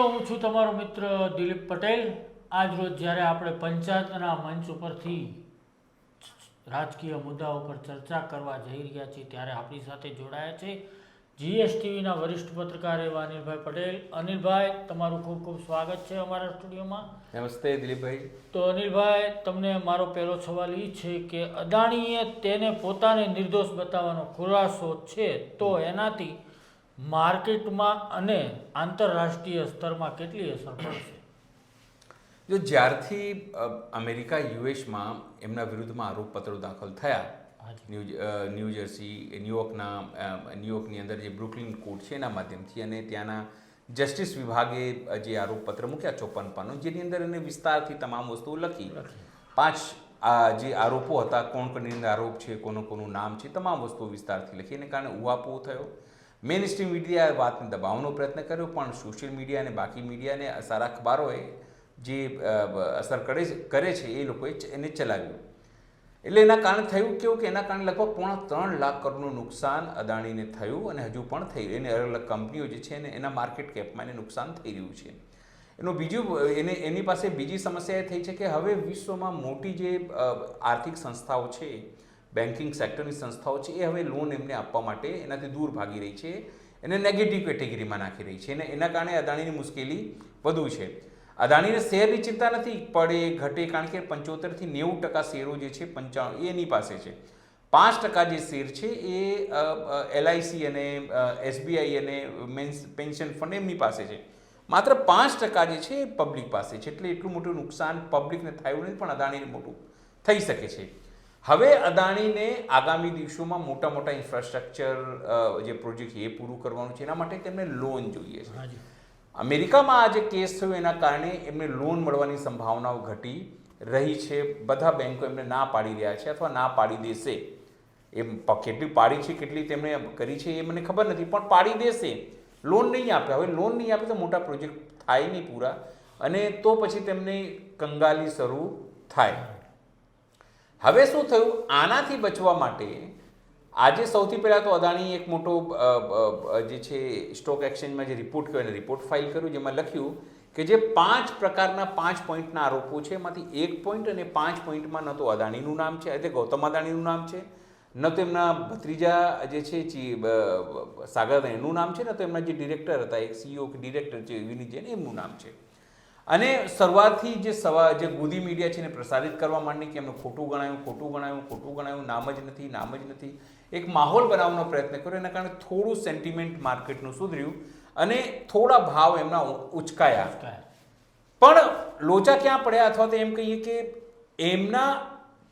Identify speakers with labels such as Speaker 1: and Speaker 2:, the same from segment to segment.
Speaker 1: હું છું તમારો મિત્ર દિલીપ પટેલ. આજ રોજ જ્યારે આપણે પંચાયતના મંચ ઉપરથી રાજકીય મુદ્દાઓ પર ચર્ચા કરવા જઈ રહ્યા છીએ ત્યારે આપણી સાથે જોડાયા છે જીએસટીવીના વરિષ્ઠ પત્રકાર એવા અનિલભાઈ પટેલ. અનિલભાઈ, તમારું ખૂબ ખૂબ સ્વાગત છે અમારા સ્ટુડિયોમાં.
Speaker 2: નમસ્તે દિલીપભાઈ.
Speaker 1: તો અનિલભાઈ, તમને મારો પહેલો સવાલ એ છે કે અદાણીએ તેને પોતાને નિર્દોષ બતાવવાનો ખુલાસો છે, તો એનાથી માર્કેટમાં અને આંતરરાષ્ટ્રીય સ્તરમાં કેટલી અસર પડશે?
Speaker 2: જો જ્યારથી અમેરિકા યુએસમાં એમના વિરુદ્ધમાં આરોપપત્રો દાખલ થયા, ન્યૂયોર્કની અંદર જે બ્રુકલિન કોર્ટ છે એના માધ્યમથી, અને ત્યાંના જસ્ટિસ વિભાગે જે આરોપપત્ર મૂક્યા 54 પાનું, જેની અંદર એને વિસ્તારથી તમામ વસ્તુઓ લખી. 5 જે આરોપો હતા, કોણ કોની અંદર આરોપ છે, કોનું નામ છે, તમામ વસ્તુઓ વિસ્તારથી લખી. એને કારણે ઉહાપોહ થયો. મેઇન સ્ટ્રીમ મીડિયાએ વાતને દબાવવાનો પ્રયત્ન કર્યો, પણ સોશિયલ મીડિયા અને બાકી મીડિયાને સારા અખબારોએ જે અસર કરે છે એ લોકોએ એને ચલાવ્યું. એટલે એના કારણે થયું કેવું કે એના કારણે લગભગ 3.5 લાખ કરોડનું નુકસાન અદાણીને થયું, અને હજુ પણ થઈ રહ્યું. એને અલગ અલગ કંપનીઓ જે છે એના માર્કેટ કેપમાં એને નુકસાન થઈ રહ્યું છે. એની પાસે બીજી સમસ્યા એ થઈ છે કે હવે વિશ્વમાં મોટી જે આર્થિક સંસ્થાઓ છે, બેન્કિંગ સેક્ટરની સંસ્થાઓ છે, એ હવે લોન એમને આપવા માટે એનાથી દૂર ભાગી રહી છે, એને નેગેટિવ કેટેગરીમાં નાખી રહી છે, અને એના કારણે અદાણીની મુશ્કેલી વધુ છે. અદાણીને શેરની ચિંતા નથી, પડે ઘટે, કારણ કે 75% થી 90% શેરો જે છે 95 એ એની પાસે છે. 5% જે શેર છે એ LIC અને SBI અને પેન્શન ફંડ એમની પાસે છે. માત્ર 5% જે છે એ પબ્લિક પાસે છે. એટલે એટલું મોટું નુકસાન પબ્લિકને થયું નથી, પણ અદાણીને મોટું થઈ શકે છે. હવે અદાણીને આગામી દિવસોમાં મોટા મોટા ઇન્ફ્રાસ્ટ્રક્ચર જે પ્રોજેક્ટ એ પૂરું કરવાનું છે, એના માટે તેમને લોન જોઈએ છે. અમેરિકામાં આ જે કેસ થયો એના કારણે એમને લોન મળવાની સંભાવનાઓ ઘટી રહી છે. બધા બેન્કો એમને ના પાડી રહ્યા છે, અથવા ના પાડી દેશે. એમ કેટલી પાડી છે, કેટલી તેમણે કરી છે એ મને ખબર નથી, પણ પાડી દેશે. લોન નહીં આપે. હવે લોન નહીં આપે તો મોટા પ્રોજેક્ટ થાય નહીં પૂરા, અને તો પછી તેમને કંગાલી શરૂ થાય. હવે શું થયું? આનાથી બચવા માટે આજે સૌથી પહેલાં તો અદાણી એક મોટો જે છે સ્ટોક એક્સચેન્જમાં જે રિપોર્ટ કર્યો, એને રિપોર્ટ ફાઇલ કર્યું, જેમાં લખ્યું કે જે 5 પ્રકારના 5 પોઈન્ટના આરોપો છે, એમાંથી 1 પોઈન્ટ અને 5 પોઈન્ટમાં ન તો અદાણીનું નામ છે, એટલે ગૌતમ અદાણીનું નામ છે, ન તો એમના ભત્રીજા જે છે સાગર એનું નામ છે, ન તો એમના જે ડિરેક્ટર હતા, એક CEO કે ડિરેક્ટર છે વિનીત જૈન, એમનું નામ છે. અને શરૂઆતથી જે ગોદી મીડિયા છે એને પ્રસારિત કરવા માંડી કે એમને ખોટું ગણાયું, નામ જ નથી. એક માહોલ બનાવવાનો પ્રયત્ન કર્યો. એના કારણે થોડું સેન્ટિમેન્ટ માર્કેટનું સુધર્યું અને થોડા ભાવ એમના ઉચકાયા. પણ લોચા ક્યાં પડ્યા? અથવા તો એમ કહીએ કે એમના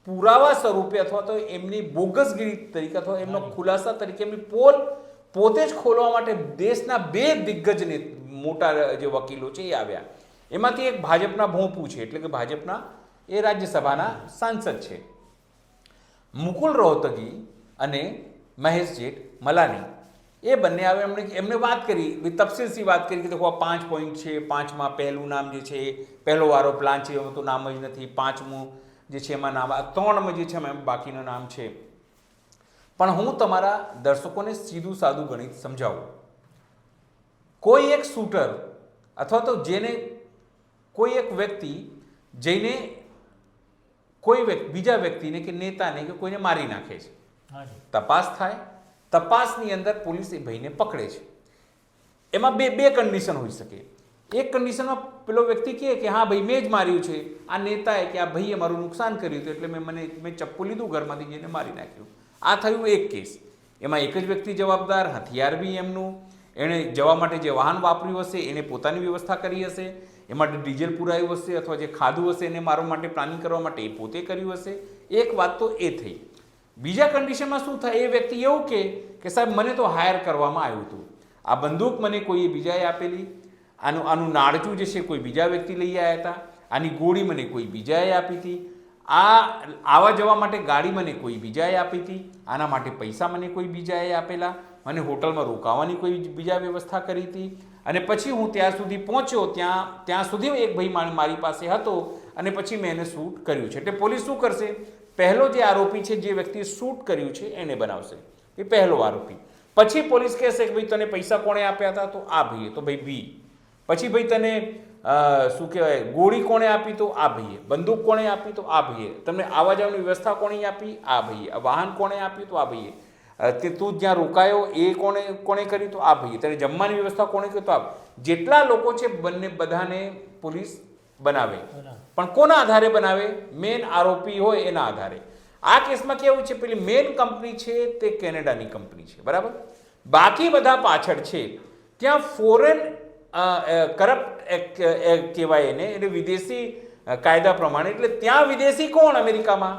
Speaker 2: પુરાવા સ્વરૂપે, અથવા તો એમની બોગસગીરી તરીકે, અથવા એમનો ખુલાસા તરીકે એમની પોલ પોતે જ ખોલવા માટે દેશના 2 દિગ્ગજ મોટા જે વકીલો છે એ આવ્યા. એમાંથી એક ભાજપના ભોંપુ છે, એટલે કે ભાજપના એ રાજ્યસભાના સાંસદ છે, મુકુલ રોહતગી અને મહેશ જેઠ મલાની. એ બંને આવે. એમને વાત કરી, તફસીલથી વાત કરી કે દેખો આ 5 પોઈન્ટ છે. 5માં પહેલું નામ જે છે, પહેલો વારો પ્લાન છે, એમાં તો નામ જ નથી. 5મું જે છે એમાં નામ, 3માં જે છે એમાં બાકીનું નામ છે. પણ હું તમારા દર્શકોને સીધું સાદું ગણિત સમજાવું. કોઈ એક શૂટર અથવા તો કોઈ એક વ્યક્તિ જઈને બીજા વ્યક્તિને કે નેતાને કે કોઈને મારી નાખે છે. તપાસ થાય, તપાસની અંદર પોલીસ એ ભાઈને પકડે છે. એમાં બે કન્ડિશન હોઈ શકે. એક કન્ડિશનમાં પેલો વ્યક્તિ કહે કે હા ભાઈ મેં જ માર્યું છે, આ નેતાએ કે આ ભાઈએ મારું નુકસાન કર્યું હતું, એટલે મેં ચપ્પુ લીધું, ઘરમાંથી જઈને મારી નાખ્યું. આ થયું એક કેસ. એમાં એક જ વ્યક્તિ જવાબદાર, હથિયાર બી એમનું, એણે જવા માટે જે વાહન વાપર્યું હશે એને પોતાની વ્યવસ્થા કરી હશે, એ માટે ડીઝલ પુરાયું હશે, અથવા જે ખાધું હશે એને મારવા માટે પ્લાનિંગ કરવા માટે એ પોતે કર્યું હશે. એક વાત તો એ થઈ. બીજા કન્ડિશનમાં શું થાય? એ વ્યક્તિ એવું કે સાહેબ મને તો હાયર કરવામાં આવ્યું હતું, આ બંદૂક મને કોઈએ બીજાએ આપેલી, આનું નાળચું જે છે કોઈ બીજા વ્યક્તિ લઈ આવ્યા હતા, આની ગોળી મને કોઈ બીજાએ આપી હતી, આવા જવા માટે ગાડી મને કોઈ બીજાએ આપી હતી, આના માટે પૈસા મને કોઈ બીજાએ આપેલા, મને હોટલમાં રોકાવાની કોઈ બીજા વ્યવસ્થા કરી હતી, અને પછી હું ત્યાં સુધી પહોંચ્યો, ત્યાં સુધી એક ભાઈ મારી પાસે હતો, અને પછી મેં એને શૂટ કર્યું છે. એટલે પોલીસ શું કરશે? પહેલો જે આરોપી છે, જે વ્યક્તિએ શૂટ કર્યું છે એને બનાવશે, એ પહેલો આરોપી. પછી પોલીસ કહેશે કે ભાઈ તને પૈસા કોણે આપ્યા હતા? તો આ ભાઈએ. તો ભાઈ બી. પછી ભાઈ તને શું કહેવાય ગોળી કોણે આપી તો આ ભાઈએ, બંદૂક કોણે આપી તો આ ભાઈએ, તમને આવવા જવાની વ્યવસ્થા કોણે આપી આ ભાઈએ, વાહન કોણે આપ્યું તો આ ભાઈએ, તે તું જ્યાં રોકાયો એ કોણે કરી તો આ ભાઈએ, તને જમવાની વ્યવસ્થા કોણે કરી તો આ. જેટલા લોકો છે બધાને પોલીસ બનાવે, પણ કોના આધારે બનાવે? મેન આરોપી હોય એના આધારે. આ કેસમાં કેવું છે, પેલી મેન કંપની છે તે કેનેડાની કંપની છે, બરાબર. બાકી બધા પાછળ છે, ત્યાં ફોરેન કરપ્ટ કહેવાય એને, એટલે વિદેશી કાયદા પ્રમાણે. એટલે ત્યાં વિદેશી કોણ અમેરિકામાં?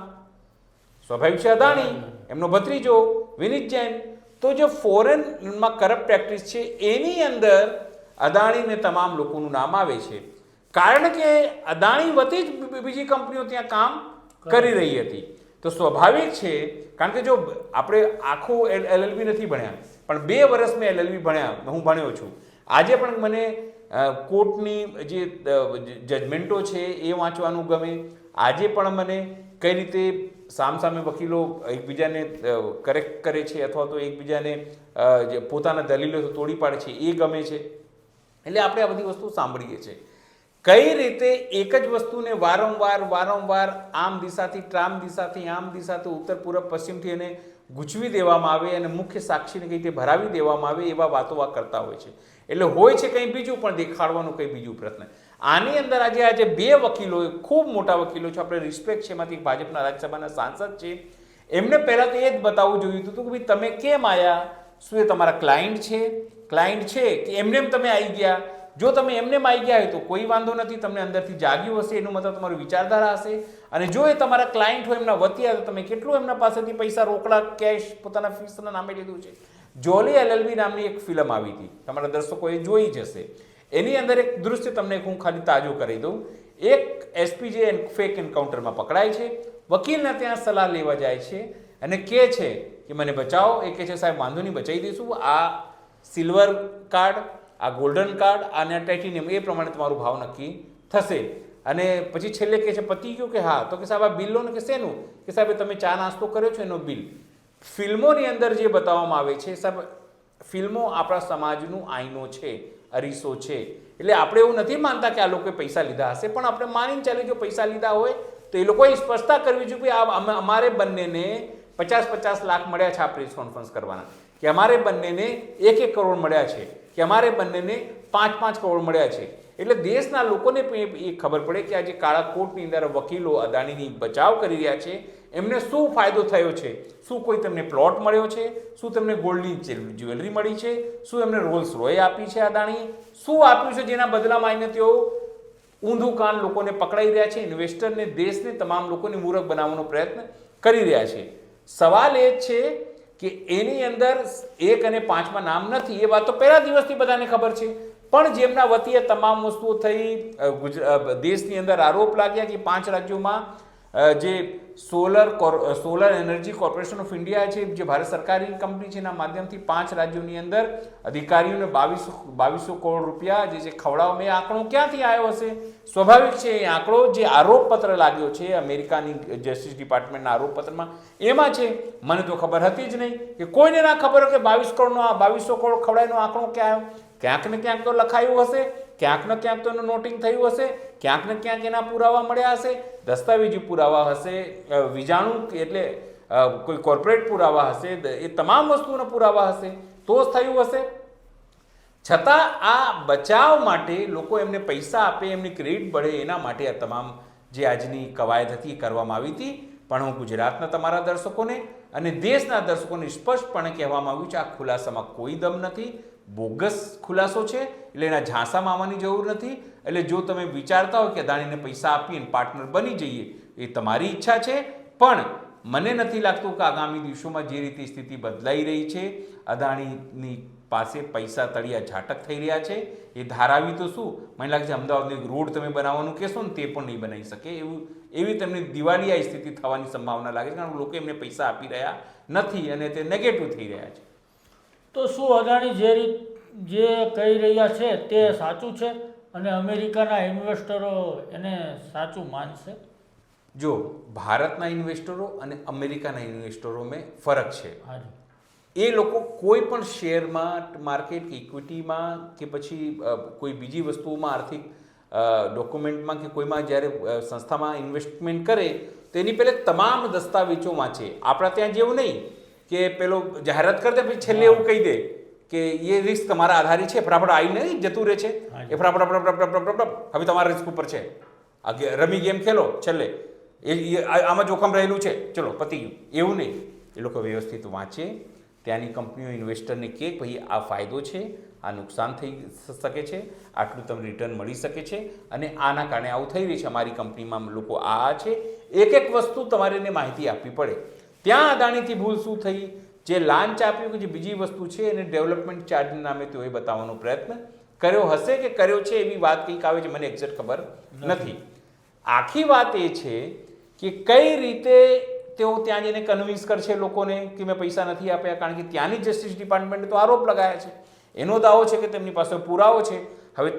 Speaker 2: સ્વાભાવિક છે અદાણી, એમનો ભત્રીજો વિનીત જૈન. તો જે ફોરેનમાં કરપ્ટ પ્રેક્ટિસ છે એની અંદર અદાણીને તમામ લોકોનું નામ આવે છે, કારણ કે અદાણી વતી જ બીજી કંપનીઓ ત્યાં કામ કરી રહી હતી. તો સ્વાભાવિક છે, કારણ કે જો આપણે આખું એલએલબી નથી ભણ્યા, પણ 2 વર્ષ મેં એલએલબી ભણ્યા, હું ભણ્યો છું. આજે પણ મને કોર્ટની જે જજમેન્ટો છે એ વાંચવાનું ગમે. આજે પણ મને કઈ રીતે સામસામે વકીલો એકબીજાને કરેક્ટ કરે છે અથવા તો એકબીજાને પોતાના દલીલો તોડી પાડે છે એ ગમે છે. એટલે આપણે આ બધી વસ્તુ સાંભળીએ છીએ. કઈ રીતે એક જ વસ્તુને વારંવાર આમ દિશાથી ટ્રામ દિશાથી આમ દિશાથી ઉત્તર પૂર્વ પશ્ચિમથી એને ગૂંચવી દેવામાં આવે અને મુખ્ય સાક્ષીને કઈ રીતે ભરાવી દેવામાં આવે, એવા વાતો કરતા હોય છે. એટલે હોય છે કંઈ બીજું પણ દેખાડવાનું કંઈ બીજું પ્રશ્ન. આની અંદર આજે 2 વકીલો, ખૂબ મોટા વકીલો છે, આપણે રિસ્પેક્ટ છે, એમાંથી ભાજપના રાજ્યસભાના સાંસદ છે, એમને પહેલાં તો એ જ બતાવવું જોયું હતું કે ભાઈ તમે કેમ આવ્યા, શું એ તમારા ક્લાયન્ટ છે કે એમને તમે આવી ગયા? જો તમે એમને આવી ગયા હોય તો કોઈ વાંધો નથી, તમને અંદરથી જાગ્યું હશે, એનું મતલબ તમારી વિચારધારા હશે. અને જો એ તમારા ક્લાયન્ટ હોય, એમના વતી આવે, તો તમે કેટલું એમના પાસેથી પૈસા રોકડા કેશ પોતાના ફીસના નામે લીધું છે. જોલી એલએલબી નામની એક ફિલ્મ આવી હતી, તમારા દર્શકોએ જોઈ જશે. એની અંદર એક દૃશ્ય તમને હું ખાલી તાજો કરી દઉં. એક એસપીજે ફેક એન્કાઉન્ટરમાં પકડાય છે, વકીલને ત્યાં સલાહ લેવા જાય છે અને કહે છે કે મને બચાવો. એ કહે છે સાહેબ વાંધો નહીં, બચાવી દઈશું, આ સિલ્વર કાર્ડ, આ ગોલ્ડન કાર્ડ અને ટાઇટેનિયમ, એ પ્રમાણે તમારું ભાવ નક્કી થશે. અને પછી છેલ્લે કહે છે પતિ ગયું કે હા, તો કે સાહેબ આ બિલ લો ને. કે શેનું? કે સાહેબ તમે ચા નાસ્તો કર્યો છો એનો બિલ. ફિલ્મોની અંદર જે બતાવવામાં આવે છે સાહેબ, ફિલ્મો આપણા સમાજનું આઈનો છે, અરીસો છે. એટલે આપણે એવું નથી માનતા કે આ લોકોએ પૈસા લીધા હશે, પણ આપણે માનીને ચાલીએ જો પૈસા લીધા હોય તો એ લોકોએ સ્પષ્ટતા કરવી જોઈએ કે અમારે બંનેને 50-50 લાખ મળ્યા છે આ પ્રેસ કોન્ફરન્સ કરવાના, કે અમારે બંનેને 1-1 કરોડ મળ્યા છે, કે અમારે બંનેને 5-5 કરોડ મળ્યા છે. એટલે દેશના લોકોને પણ એ ખબર પડે કે આ જે કાળા કોટની અંદર વકીલો અદાણીની બચાવ કરી રહ્યા છે એમને શું ફાયદો થયો છે. શું કોઈ તેમને પ્લોટ મળ્યો છે? શું તેમને ગોલ્ડની જ્વેલરી મળી છે? શું એમને રોલ્સ રોય આપી છે અદાણીએ? શું આપ્યું છે જેના બદલામાં આવીને તેઓ ઊંધું કાન લોકોને પકડાઈ રહ્યા છે, ઇન્વેસ્ટરને, દેશને, તમામ લોકોને મૂર્ખ બનાવવાનો પ્રયત્ન કરી રહ્યા છે. સવાલ એ જ છે કે એની અંદર 1 અને 5માં નામ નથી, એ વાત તો પહેલા દિવસથી બધાને ખબર છે. પણ જેમના વતીએ તમામ વસ્તુઓ થઈ, દેશની અંદર આરોપ લાગ્યા કે 5 રાજ્યોમાં જે solar energy corporation of India છે, જે ભારત સરકારી કંપની છે, એના માધ્યમથી 5 રાજ્યોની અંદર અધિકારીઓને 2200 કરોડ રૂપિયા જે ખવડાવવામાં, એ આંકડો ક્યાંથી આવ્યો હશે? સ્વાભાવિક છે એ આંકડો જે આરોપપત્ર લાગ્યો છે અમેરિકાની જસ્ટિસ ડિપાર્ટમેન્ટના આરોપપત્રમાં, એમાં છે. મને તો ખબર હતી જ નહીં, કે કોઈને ના ખબર હોય કે 2200 કરોડ ખવડાયનો આંકડો ક્યાં આવ્યો? ક્યાંક ને ક્યાંક તો લખાયું હશે, ક્યાંક ને ક્યાંક તો એનું નોટિંગ થયું હશે, ક્યાંક ને ક્યાંક એના પુરાવા મળ્યા હશે, દસ્તાવેજી પુરાવા હશે, વિજાણુ એટલે કોઈ કોર્પોરેટ પુરાવા હશે, એ તમામ વસ્તુઓના પુરાવા હશે, તો જ થયું હશે. છતાં આ બચાવ માટે લોકો એમને પૈસા આપે, એમની ક્રેડિટ बढ़ે, એના માટે આ તમામ જે આજની કવાયત હતી કરવામાં આવી હતી. પણ હું ગુજરાતના તમારા દર્શકોને અને દેશના દર્શકોને સ્પષ્ટપણે કહેવામાં આવ્યું છે આ ખુલાસામાં કોઈ દમ નથી, બોગસ ખુલાસો છે. એટલે એના ઝાંસામાં આવવાની જરૂર નથી. એટલે જો તમે વિચારતા હો કે અદાણીને પૈસા આપીને પાર્ટનર બની જઈએ, એ તમારી ઈચ્છા છે. પણ મને નથી લાગતું કે આગામી દિવસોમાં જે રીતે સ્થિતિ બદલાઈ રહી છે, અદાણીની પાસે પૈસા તળિયા ઝાટક થઈ રહ્યા છે, એ ધારાવી તો શું, મને લાગે છે અમદાવાદનો એક રોડ તમે બનાવવાનું કહેશો ને તે પણ નહીં બનાવી શકે, એવી તેમની દિવાલિયા સ્થિતિ થવાની સંભાવના લાગે છે, કારણ કે લોકો એમને પૈસા આપી રહ્યા નથી અને તે નેગેટિવ થઈ રહ્યા છે.
Speaker 1: તો શું અદાણી જે કહી રહ્યા છે તે સાચું છે અને અમેરિકાના ઇન્વેસ્ટરો એને સાચું માનશે?
Speaker 2: જો ભારતના ઇન્વેસ્ટરો અને અમેરિકાના ઇન્વેસ્ટરોમાં ફરક છે. એ લોકો કોઈ પણ શેરમાં માર્કેટ કે ઇક્વિટીમાં કે પછી કોઈ બીજી વસ્તુઓમાં આર્થિક ડોક્યુમેન્ટમાં કે કોઈમાં જ્યારે સંસ્થામાં ઇન્વેસ્ટમેન્ટ કરે તો એની પહેલે તમામ દસ્તાવેજો વાંચે. આપણા ત્યાં જેવું નહીં કે પેલો જાહેરાત કરી દે પછી છેલ્લે એવું કહી દે કે એ રિસ્ક તમારા આધારિત છે, ફટાફટ આવીને જતું રહે છે, એ ફટાફટ હવે તમારા રિસ્ક ઉપર છે, રમી ગેમ ખેલો, છેલ્લે આમાં જોખમ રહેલું છે, ચલો પતી ગયું. એવું નહીં, એ લોકો વ્યવસ્થિત વાંચે, ત્યાંની કંપનીઓ ઇન્વેસ્ટરને કહે ભાઈ આ ફાયદો છે, આ નુકસાન થઈ શકે છે, આટલું તમને રિટર્ન મળી શકે છે અને આના કારણે આવું થઈ રહ્યું છે, અમારી કંપનીમાં લોકો આ છે. એક વસ્તુ તમારે એને માહિતી આપવી પડે. ત્યાં અદાણીથી ભૂલ શું થઈ, જે લાંચ આપ્યું કે જે બીજી વસ્તુ છે એને ડેવલપમેન્ટ ચાર્જના નામે તેઓએ બતાવવાનો પ્રયત્ન કર્યો હશે કે કર્યો છે એવી વાત કંઈક આવે છે, મને એક્ઝેક્ટ ખબર નથી. આખી વાત એ છે કે કઈ રીતે તેઓ ત્યાં જઈને કન્વિન્સ કરશે લોકોને કે મેં પૈસા નથી આપ્યા, કારણ કે ત્યાંની જસ્ટિસ ડિપાર્ટમેન્ટે તો આરોપ લગાવ્યા છે, એનો દાવો છે કે તેમની પાસે પુરાવો છે. હવે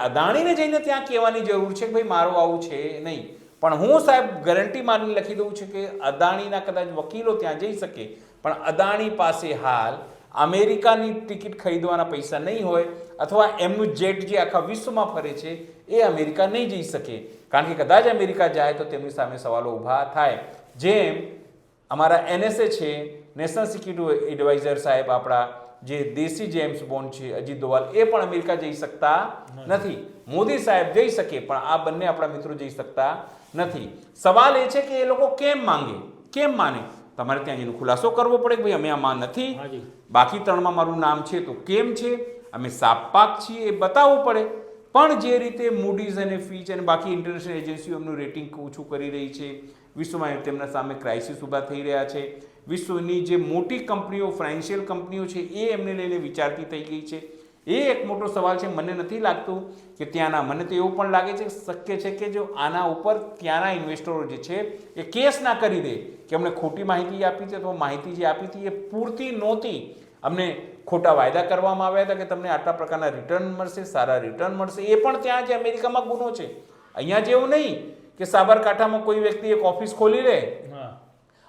Speaker 2: અદાણીને જઈને ત્યાં કહેવાની જરૂર છે કે ભાઈ મારું આવું છે નહીં, પણ હું સાહેબ ગેરંટી મારીને લખી દઉં છું કે અદાણીના કદાચ વકીલો ત્યાં જઈ શકે, પણ અદાણી પાસે હાલ અમેરિકાની ટિકિટ ખરીદવાના પૈસા નહીં હોય અથવા એમનું જેટ જે આખા વિશ્વમાં ફરે છે એ અમેરિકા નહીં જઈ શકે, કારણ કે કદાચ અમેરિકા જાય તો તેમની સામે સવાલો ઊભા થાય. જેમ અમારા NSA છે, નેશનલ સિક્યુરિટી એડવાઇઝર સાહેબ આપણા જે દેશી જેમ્સ બોન્ડ છે અજીત દોવાલ, એ પણ અમેરિકા જઈ શકતા નથી. મોદી સાહેબ જઈ શકે પણ આ બંને આપણા મિત્રો જઈ શકતા નથી. સવાલ એ છે કે એ લોકો કેમ માંગે, કેમ માને? તમારે ત્યાં એનો ખુલાસો કરવો પડે કે ભાઈ અમે આમાં નથી, બાકી 3માં મારું નામ છે તો કેમ છે, અમે સાપપાક છીએ એ બતાવવું પડે. પણ જે રીતે મૂડીઝ અને ફીચ અને બાકી ઇન્ટરનેશનલ એજન્સીઓ એમનું રેટિંગ ઓછું કરી રહી છે, વિશ્વમાં તેમના સામે ક્રાઇસિસ ઊભા થઈ રહ્યા છે, વિશ્વની જે મોટી કંપનીઓ ફાઇનાન્શિયલ કંપનીઓ છે એ એમને લઈને વિચારતી થઈ ગઈ છે. એ એક મોટો સવાલ છે. મને નથી લાગતું કે ત્યાંના, મને તો એવું પણ લાગે છે શક્ય છે કે જો આના ઉપર ત્યાંના ઇન્વેસ્ટરો જે છે એ કેસ ના કરી દે કે અમને ખોટી માહિતી આપી હતી અથવા માહિતી જે આપી હતી એ પૂરતી નહોતી, અમને ખોટા વાયદા કરવામાં આવ્યા હતા કે તમને આટલા પ્રકારના રિટર્ન મળશે, સારા રિટર્ન મળશે. એ પણ ત્યાં જે અમેરિકામાં ગુનો છે. અહીંયા જેવું નહીં કે સાબરકાંઠામાં કોઈ વ્યક્તિ એક ઓફિસ ખોલી લે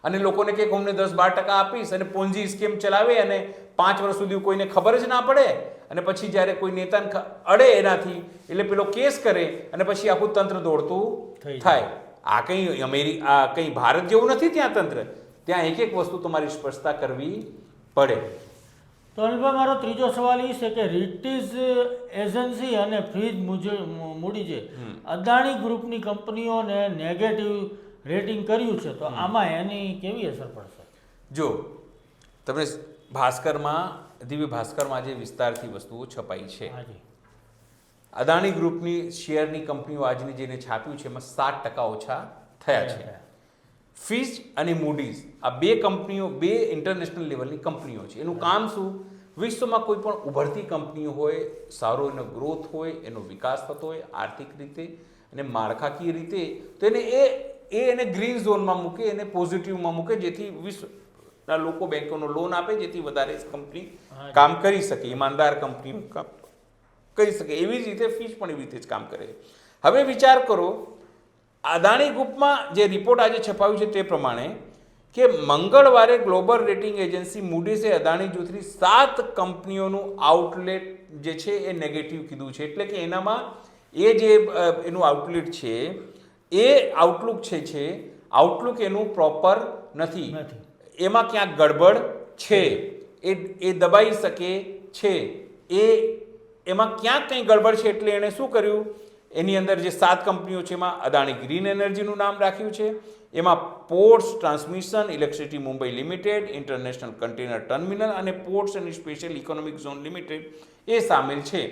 Speaker 2: અને લોકોને કે અમને 10-12% આપીશ અને પોન્જી સ્કીમ ચલાવે અને 5 વર્ષ સુધી કોઈને ખબર જ ના પડે અને પછી જ્યારે કોઈ નેતાને અડે એનાથી એટલે પેલો કેસ કરે અને પછી આખું તંત્ર દોડતું થાય. આ કંઈ ભારત જેવું નથી. ત્યાં તંત્ર, ત્યાં એક વસ્તુ તમારી સ્પષ્ટતા કરવી પડે.
Speaker 1: તો અનિલભાઈ, મારો ત્રીજો સવાલ એ છે કે રિટીઝ એજન્સી અને ફ્રીજ મૂડી છે અદાણી ગ્રુપની કંપનીઓને નેગેટિવ રેટિંગ કર્યું છે, તો આમાં એની કેવી અસર પડશે?
Speaker 2: જો તમે ભાસ્કરમાં, દિવ્ય ભાસ્કરમાં જે વિસ્તારથી વસ્તુઓ છપાઈ છે, અદાણી ગ્રુપની શેરની કંપનીઓ આજની જેને છાપ્યું છે એમાં 7% ઓછા થયા છે. ફિચ અને મૂડીઝ આ બે કંપનીઓ, બે ઇન્ટરનેશનલ લેવલની કંપનીઓ છે. એનું કામ શું? વિશ્વમાં કોઈ પણ ઉભરતી કંપનીઓ હોય, સારો એનો ગ્રોથ હોય, એનો વિકાસ થતો હોય આર્થિક રીતે અને માળખાકીય રીતે, તો એને ગ્રીન ઝોનમાં મૂકે, એને પોઝિટિવમાં મૂકે, જેથી વિશ્વના લોકો બેંકોનો લોન આપે, જેથી વધારે કંપની કામ કરી શકે, ઈમાનદાર કંપનીઓ કામ કરી શકે. એવી જ રીતે ફિચ પણ એવી રીતે જ કામ કરે. હવે વિચાર કરો, અદાણી ગ્રુપમાં જે રિપોર્ટ આજે છપાયું છે તે પ્રમાણે કે મંગળવારે ગ્લોબલ રેટિંગ એજન્સી મૂડીઝે અદાણી જૂથની 7 કંપનીઓનું આઉટલેટ જે છે એ નેગેટિવ કીધું છે. એટલે કે એનામાં એ જે એનું આઉટલેટ છે એ આઉટલુક છે આઉટલુક એનું પ્રોપર નથી, એમાં ક્યાંક ગડબડ છે, એ દબાઈ શકે છે, એમાં ક્યાંક કંઈ ગડબડ છે. એટલે એણે શું કર્યું, એની અંદર જે 7 કંપનીઓ છે એમાં અદાણી ગ્રીન એનર્જીનું નામ રાખ્યું છે, એમાં ports transmission electricity Mumbai limited, international container terminal અને ports and special economic zone limited એ સામેલ છે.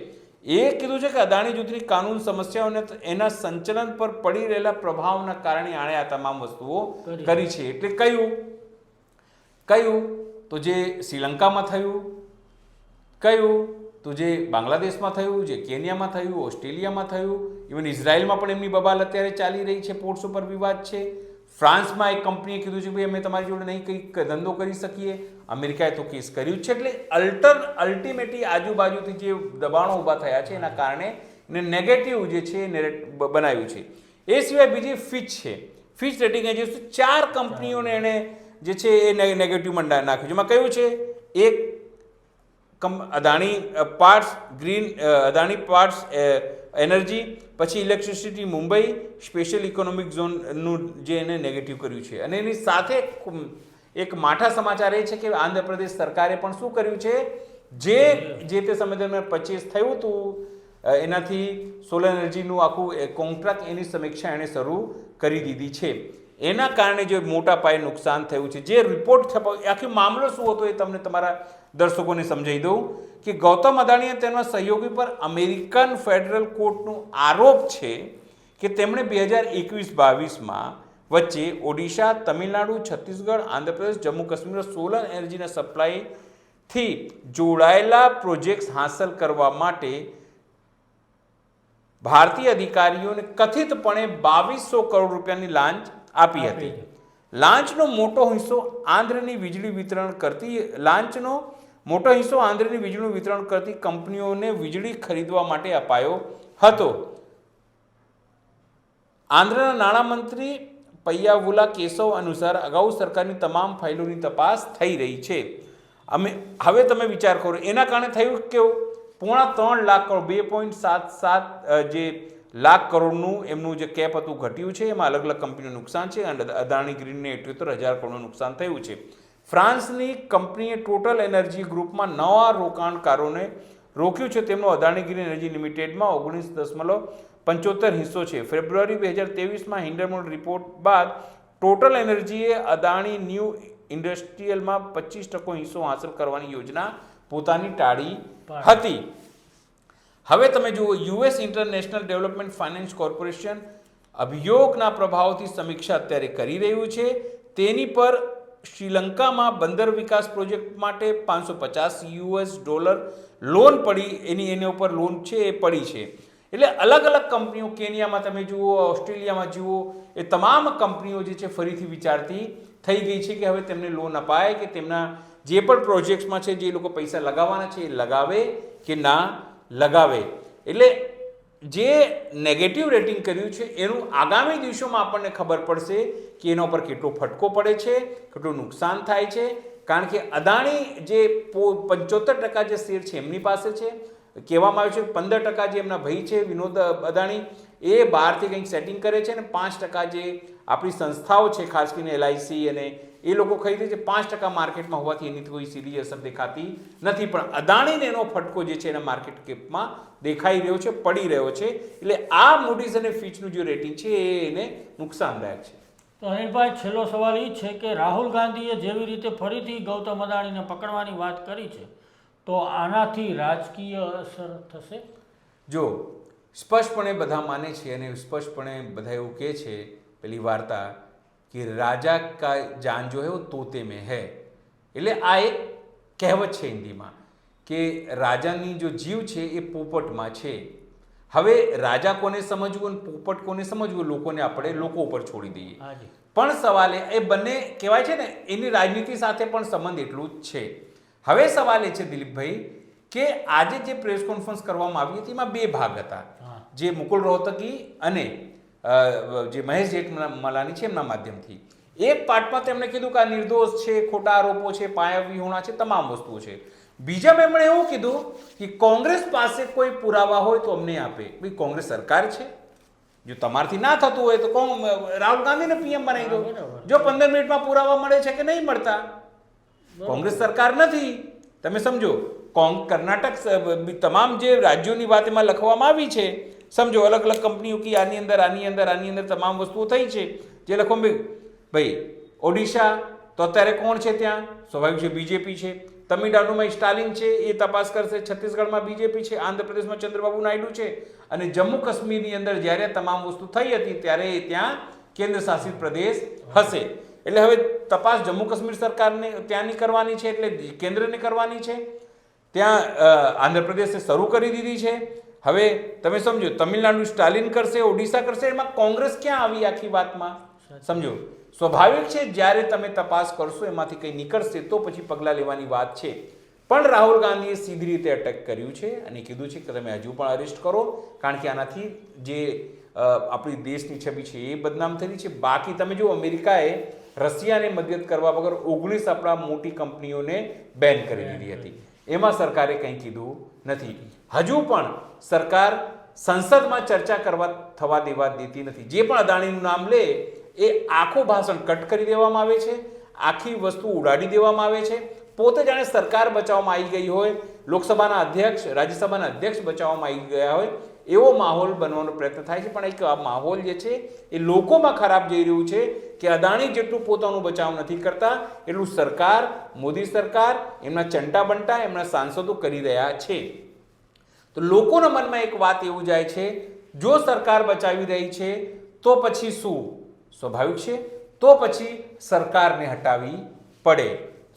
Speaker 2: એ કીધું છે કે અદાણી જૂથની કાનૂન સમસ્યાઓને એના સંચાલન પર પડી રહેલા પ્રભાવના કારણે આણે આ તમામ વસ્તુઓ કરી છે. એટલે કયું તો જે શ્રીલંકામાં થયું, કયું તો જે બાંગ્લાદેશમાં થયું, જે કેન્યામાં થયું, ઓસ્ટ્રેલિયામાં થયું, ઇવન ઇઝરાયલમાં પણ એમની બબાલ અત્યારે ચાલી રહી છે, પોર્ટ્સ ઉપર વિવાદ છે. ફ્રાન્સમાં એક કંપનીએ કીધું છે કે ભાઈ અમે તમારી જોડે નહીં કંઈક ધંધો કરી શકીએ, અમેરિકાએ તો કેસ કર્યું છે. એટલે અલ્ટિમેટલી આજુબાજુથી જે દબાણો ઊભા થયા છે એના કારણે એને નેગેટિવ જે છે બનાવ્યું છે. એ સિવાય બીજી ફિચ છે, ફિચ રેટિંગ એજન્સી 4 કંપનીઓને એણે જે છે એ નેગેટિવમાં નાખ્યું છે. એમાં કયું છે? એક અદાણી પાર્ટ્સ એનર્જી, પછી ઇલેક્ટ્રિસિટી મુંબઈ સ્પેશિયલ ઇકોનોમિક ઝોનનું જે એને નેગેટિવ કર્યું છે. અને એની સાથે એક માઠા સમાચાર એ છે કે આંધ્રપ્રદેશ સરકારે પણ શું કર્યું છે, જે તે સમય દરમિયાન પરચેસ થયું હતું એનાથી સોલર એનર્જીનું આખું કોન્ટ્રાક્ટ એની સમીક્ષા એણે શરૂ કરી દીધી છે. એના કારણે જે મોટા પાયે નુકસાન થયું છે, જે રિપોર્ટ આખો મામલો શું હતો એ તમને તમારા દર્શકોને સમજાવી દઉં કે ગૌતમ અદાણી અને તેમના સહયોગી પર અમેરિકન ફેડરલ કોર્ટનો આરોપ છે કે તેમણે 2021-22માં વચ્ચે ઓડિશા, તમિલનાડુ, છત્તીસગઢ, આંધ્રપ્રદેશ, જમ્મુ કાશ્મીર સોલર એનર્જીના સપ્લાયથી જોડાયેલા પ્રોજેક્ટ્સ હાંસલ કરવા માટે ભારતીય અધિકારીઓને કથિતપણે 2200 કરોડ રૂપિયાની લાંચ આપી હતી. લાંચનો મોટો હિસ્સો આંધ્રની વીજળી વિતરણ કરતી કંપનીઓને વીજળી ખરીદવા માટે અપાયો હતો. આંધ્રના નાણામંત્રી પૈયાવુલા કેશવ અનુસાર અગાઉ સરકારની તમામ ફાઇલોની તપાસ થઈ રહી છે. હવે તમે વિચાર કરો, એના કારણે થયું કેવું, 3.5 લાખ કરોડ 2.77 જે લાખ કરોડનું એમનું જે કેપ હતું ઘટ્યું છે. એમાં અલગ અલગ કંપનીનું નુકસાન છે અને અદાણી ગ્રીનને 78,000 કરોડનું નુકસાન થયું છે. ફ્રાન્સની કંપનીએ ટોટલ એનર્જી ગ્રુપમાં નવા રોકાણકારોને રોક્યું છે. તેમનો અદાણી ગ્રીન એનર્જી લિમિટેડમાં 19.75% હિસ્સો છે. ફેબ્રુઆરી 2023માં હિન્ડનબર્ગ રિપોર્ટ બાદ ટોટલ એનર્જીએ અદાણી ન્યૂ ઇન્ડસ્ટ્રીયલમાં 25% હિસ્સો હાંસલ કરવાની યોજના પોતાની ટાળી હતી. હવે તમે જુઓ, US international development finance corporation અભિયોગના પ્રભાવથી સમીક્ષા અત્યારે કરી રહ્યું છે. તેની પર શ્રીલંકામાં બંદર વિકાસ પ્રોજેક્ટ માટે $550 લોન પડી, એની ઉપર લોન છે એ પડી છે. એટલે અલગ અલગ કંપનીઓ, કેન્યામાં તમે જુઓ, ઓસ્ટ્રેલિયામાં જુઓ, એ તમામ કંપનીઓ જે છે ફરીથી વિચારતી થઈ ગઈ છે કે હવે તેમને લોન અપાય કે તેમના જે પણ પ્રોજેક્ટ્સમાં છે જે લોકો પૈસા લગાવવાના છે એ લગાવે કે ના લગાવે. એટલે જે નેગેટિવ રેટિંગ કર્યું છે એનું આગામી દિવસોમાં આપણને ખબર પડશે કે એના ઉપર કેટલો ફટકો પડે છે, કેટલું નુકસાન થાય છે. કારણ કે અદાણી જે 75% જે શેર છે એમની પાસે છે, કહેવામાં આવ્યું છે 15% જે એમના ભાઈ છે વિનોદ અદાણી એ બહારથી કંઈક સેટિંગ કરે છે, અને 5% જે આપણી સંસ્થાઓ છે ખાસ કરીને LIC અને એ લોકો ખરીદે છે. 5% માર્કેટમાં હોવાથી એની કોઈ સીધી અસર દેખાતી નથી. પણ અદાણીને એનો ફટકો જે છે એના માર્કેટ કેપમાં દેખાઈ રહ્યો છે, પડી રહ્યો છે. એટલે આ મૂડીઝ અને ફીચનું જે રેટિંગ છે એ એને નુકસાનદાયક છે.
Speaker 1: તો અનિલભાઈ, છેલ્લો સવાલ એ છે કે રાહુલ ગાંધીએ જેવી રીતે ફરીથી ગૌતમ અદાણીને પકડવાની વાત કરી છે, તો આનાથી રાજકીય અસર થશે?
Speaker 2: જો સ્પષ્ટપણે બધા માને છે અને સ્પષ્ટપણે બધા એવું કહે છે, પેલી વાર્તા કે રાજા કા જાન જો હે વો તોતે મેં હૈ. એટલે આ એક કહેવત છે હિન્દીમાં કે રાજાની જો જીવ છે એ પોપટમાં છે. હવે રાજા કોને સમજવું અને પોપટ કોને સમજવું, લોકોને આપણે લોકો ઉપર છોડી દઈએ. પણ સવાલ એ બંને કહેવાય છે ને, એની રાજનીતિ સાથે પણ સંબંધ એટલું જ છે. હવે સવાલ એ છે દિલીપભાઈ કે આજે જે પ્રેસ કોન્ફરન્સ કરવામાં આવી હતી એમાં બે ભાગ હતા, જે મુકુલ રોહતગી અને જે મહેશ જેઠમલાની છે એમના માધ્યમથી. એક પાર્ટમાં તેમણે કીધું કે આ નિર્દોષ છે, ખોટા આરોપો છે, પાયાવિહોણા છે, તમામ વસ્તુઓ છે. બીજામાં એમણે એવું કીધું કે કોંગ્રેસ પાસે કોઈ પુરાવા હોય તો અમને આપે. ભાઈ, કોંગ્રેસ સરકાર છે, જો તમારથી ના થતું હોય તો રાહુલ ગાંધીને PM બનાવી દો. જો 15 મિનિટમાં પુરાવા મળે છે કે નહીં મળતા, કોંગ્રેસ સરકાર નથી. તમે સમજો, કર્ણાટક તમામ જે રાજ્યોની વાત એમાં લખવામાં આવી છે, સમજો અલગ અલગ કંપનીઓ કે આની અંદર તમામ વસ્તુઓ થઈ છે જે લખવામાં. ભાઈ, ઓડિશા તો અત્યારે કોણ છે ત્યાં? સ્વાભાવિક છે બીજેપી છે. તમિલનાડુમાં સ્ટાલિન છે, એ તપાસ કરશે. છત્તીસગઢમાં બીજેપી છે. આંધ્રપ્રદેશમાં ચંદ્રબાબુ નાયડુ છે. અને જમ્મુ કાશ્મીરની અંદર જ્યારે તમામ વસ્તુ થઈ હતી ત્યારે ત્યાં કેન્દ્ર શાસિત પ્રદેશ હશે. એટલે હવે તપાસ જમ્મુ કાશ્મીર સરકારને ત્યાંની કરવાની છે, એટલે કેન્દ્રને કરવાની છે. ત્યાં આંધ્રપ્રદેશે શરૂ કરી દીધી છે. હવે તમે સમજો, તમિલનાડુ સ્ટાલિન કરશે, ઓડિશા કરશે, એમાં કોંગ્રેસ ક્યાં આવી આખી વાતમાં? સમજો, સ્વાભાવિક છે જ્યારે તમે તપાસ કરશો એમાંથી કંઈ નીકળશે તો પછી પગલાં લેવાની વાત છે. પણ રાહુલ ગાંધીએ સીધી રીતે અટેક કર્યું છે અને કીધું છે કે તમે હજુ પણ અરેસ્ટ કરો, કારણ કે આનાથી જે આપણી દેશની છબી છે એ બદનામ થઈ છે. બાકી તમે જો અમેરિકાએ રશિયાને મદદ કરવા વગર 19 આપણા મોટી કંપનીઓને બેન કરી દીધી હતી. એમાં સરકારે કંઈ કીધું નથી. હજુ પણ સરકાર સંસદમાં ચર્ચા થવા દેવા દેતી નથી. જે પણ અદાણીનું નામ લે એ આખું ભાષણ કટ કરી દેવામાં આવે છે, આખી વસ્તુ ઉડાડી દેવામાં આવે છે. પોતે જાણે સરકાર બચાવવામાં આવી ગઈ હોય, લોકસભાના અધ્યક્ષ, રાજ્યસભાના અધ્યક્ષ બચાવવામાં આવી ગયા હોય એવો માહોલ બનવાનો પ્રયત્ન થાય છે. પણ એક આ માહોલ જે છે એ લોકોમાં ખરાબ જઈ રહ્યું છે કે અદાણી જેટલું પોતાનું બચાવ નથી કરતા એટલું સરકાર, મોદી સરકાર, એમના ચંટા બંટા, એમના સાંસદો કરી રહ્યા છે. તો લોકોના મનમાં એક વાત એવું જાય છે, જો સરકાર બચાવી રહી છે તો પછી શું? સ્વાભાવિક છે, તો પછી સરકારને હટાવી પડે.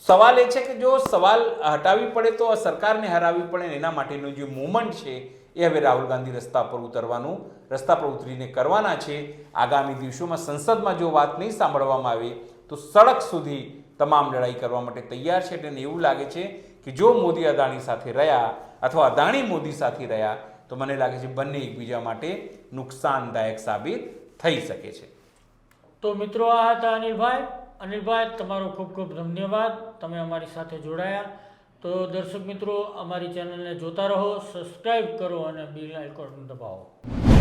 Speaker 2: સવાલ એ છે કે જો સવાલ હટાવી પડે તો સરકારને હરાવવી પડે, એના માટેનું જે મૂવમેન્ટ છે એ હવે રાહુલ ગાંધી રસ્તા પર ઉતરીને કરવાના છે. આગામી દિવસોમાં સંસદમાં જો વાત નહીં સાંભળવામાં આવે તો સડક સુધી તમામ લડાઈ કરવા માટે તૈયાર છે. એટલે એવું લાગે છે કે જો મોદી અદાણી સાથે રહ્યા અથવા અદાણી મોદી સાથે રહ્યા તો મને લાગે છે બંને એકબીજા માટે નુકસાનદાયક સાબિત થઈ શકે છે.
Speaker 1: તો મિત્રો, આ હતા અનિલભાઈ. અનિલભાઈ, તમારો ખૂબ ખૂબ ધન્યવાદ, તમે અમારી સાથે જોડાયા. તો દર્શક મિત્રો, અમારી ચેનલને જોતા રહો, સબસ્ક્રાઈબ કરો અને બેલ આઇકોન દબાવો.